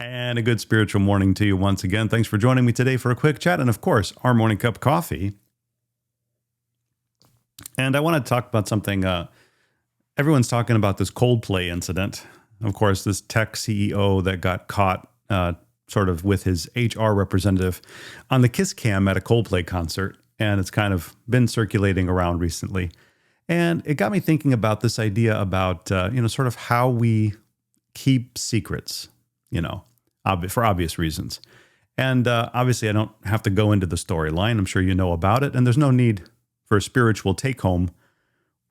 And a good spiritual morning to you once again. Thanks for joining me today for a quick chat and, of course, our morning cup of coffee. And I want to talk about something. Everyone's talking about this Coldplay incident. Of course, this tech CEO that got caught sort of with his HR representative on the kiss cam at a Coldplay concert. And it's kind of been circulating around recently. And it got me thinking about this idea about, sort of how we keep secrets, for obvious reasons. And obviously, I don't have to go into the storyline. I'm sure you know about it. And there's no need for a spiritual take-home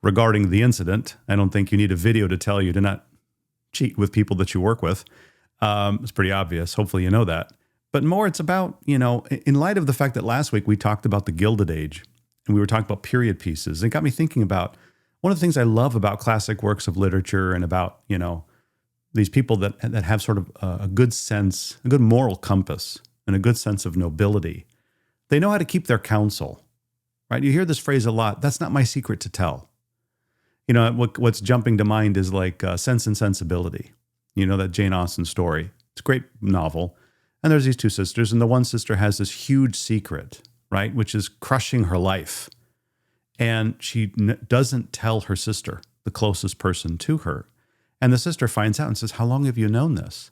regarding the incident. I don't think you need a video to tell you to not cheat with people that you work with. It's pretty obvious. Hopefully you know that. But more, it's about, in light of the fact that last week we talked about the Gilded Age, and we were talking about period pieces, it got me thinking about one of the things I love about classic works of literature and about, these people that have sort of a good sense, a good moral compass, and a good sense of nobility. They know how to keep their counsel, right? You hear this phrase a lot. That's not my secret to tell. What's jumping to mind is like Sense and Sensibility. That Jane Austen story. It's a great novel. And there's these two sisters, and the one sister has this huge secret, right, which is crushing her life. And she doesn't tell her sister, the closest person to her. And the sister finds out and says, "How long have you known this?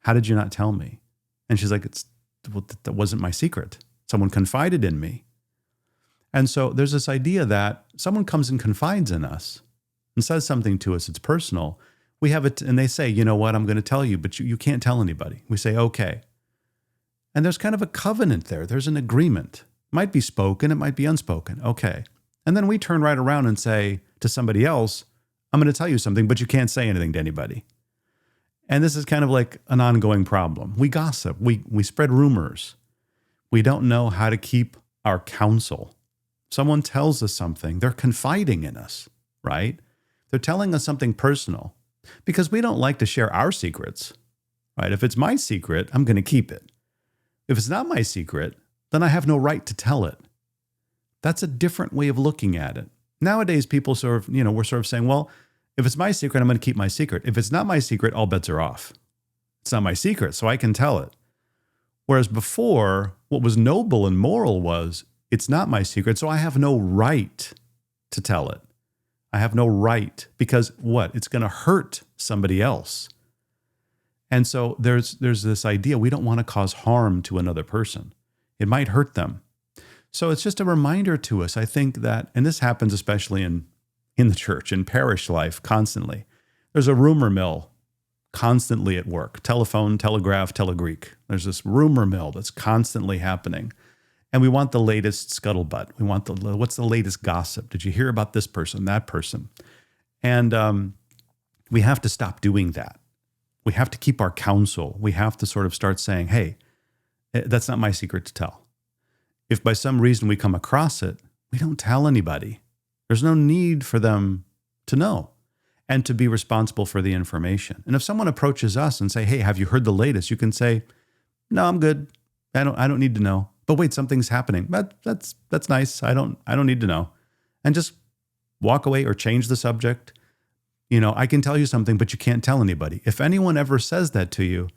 How did you not tell me?" And she's like, that wasn't my secret. Someone confided in me. And so there's this idea that someone comes and confides in us and says something to us. It's personal. We have it, and they say, "You know what? I'm going to tell you, but you can't tell anybody." We say, "Okay." And there's kind of a covenant there. There's an agreement. It might be spoken. It might be unspoken. Okay. And then we turn right around and say to somebody else, "I'm going to tell you something, but you can't say anything to anybody." And this is kind of like an ongoing problem. We gossip. We spread rumors. We don't know how to keep our counsel. Someone tells us something. They're confiding in us, right? They're telling us something personal because we don't like to share our secrets, right? If it's my secret, I'm going to keep it. If it's not my secret, then I have no right to tell it. That's a different way of looking at it. Nowadays, people we're sort of saying, well, if it's my secret, I'm going to keep my secret. If it's not my secret, all bets are off. It's not my secret, so I can tell it. Whereas before, what was noble and moral was, it's not my secret, so I have no right to tell it. I have no right because what? It's going to hurt somebody else. And so there's this idea we don't want to cause harm to another person. It might hurt them. So it's just a reminder to us, I think that, and this happens especially in the church, in parish life, constantly. There's a rumor mill constantly at work. Telephone, telegraph, telegreek. There's this rumor mill that's constantly happening. And we want the latest scuttlebutt. We want what's the latest gossip? Did you hear about this person, that person? And we have to stop doing that. We have to keep our counsel. We have to sort of start saying, hey, that's not my secret to tell. If by some reason we come across it, we don't tell anybody. There's no need for them to know and to be responsible for the information. And if someone approaches us and say, "Hey, have you heard the latest?" You can say, "No, I'm good. I don't need to know." But wait, something's happening. That's nice. I don't need to know. And just walk away or change the subject. I can tell you something, but you can't tell anybody. If anyone ever says that to you,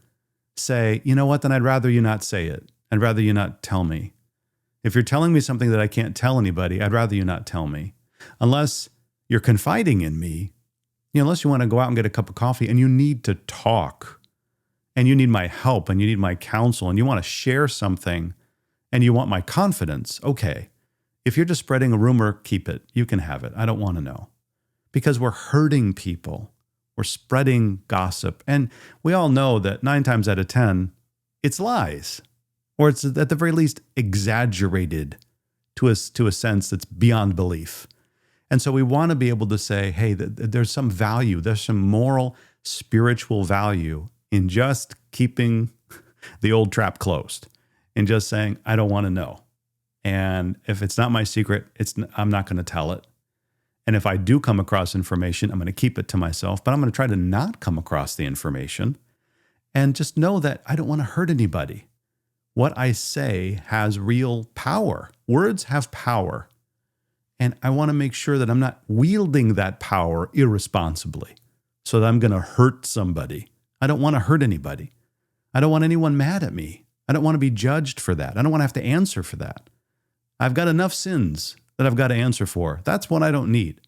say, "You know what? Then I'd rather you not say it. I'd rather you not tell me. If you're telling me something that I can't tell anybody, I'd rather you not tell me. Unless you're confiding in me, unless you want to go out and get a cup of coffee and you need to talk and you need my help and you need my counsel and you want to share something and you want my confidence, okay. If you're just spreading a rumor, keep it. You can have it. I don't want to know." Because we're hurting people. We're spreading gossip. And we all know that 9 times out of 10, it's lies. Or it's at the very least exaggerated to a sense that's beyond belief. And so we want to be able to say, hey, there's some value, there's some moral, spiritual value in just keeping the old trap closed and just saying, I don't want to know. And if it's not my secret, I'm not going to tell it. And if I do come across information, I'm going to keep it to myself, but I'm going to try to not come across the information and just know that I don't want to hurt anybody. What I say has real power. Words have power. And I want to make sure that I'm not wielding that power irresponsibly so that I'm going to hurt somebody. I don't want to hurt anybody. I don't want anyone mad at me. I don't want to be judged for that. I don't want to have to answer for that. I've got enough sins that I've got to answer for. That's what I don't need.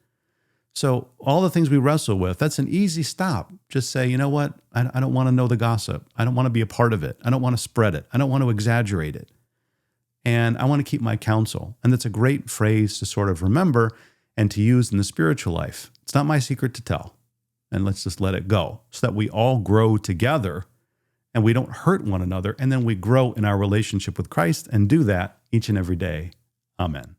So all the things we wrestle with, that's an easy stop. Just say, you know what? I don't want to know the gossip. I don't want to be a part of it. I don't want to spread it. I don't want to exaggerate it. And I want to keep my counsel. And that's a great phrase to sort of remember and to use in the spiritual life. It's not my secret to tell. And let's just let it go so that we all grow together and we don't hurt one another. And then we grow in our relationship with Christ and do that each and every day. Amen.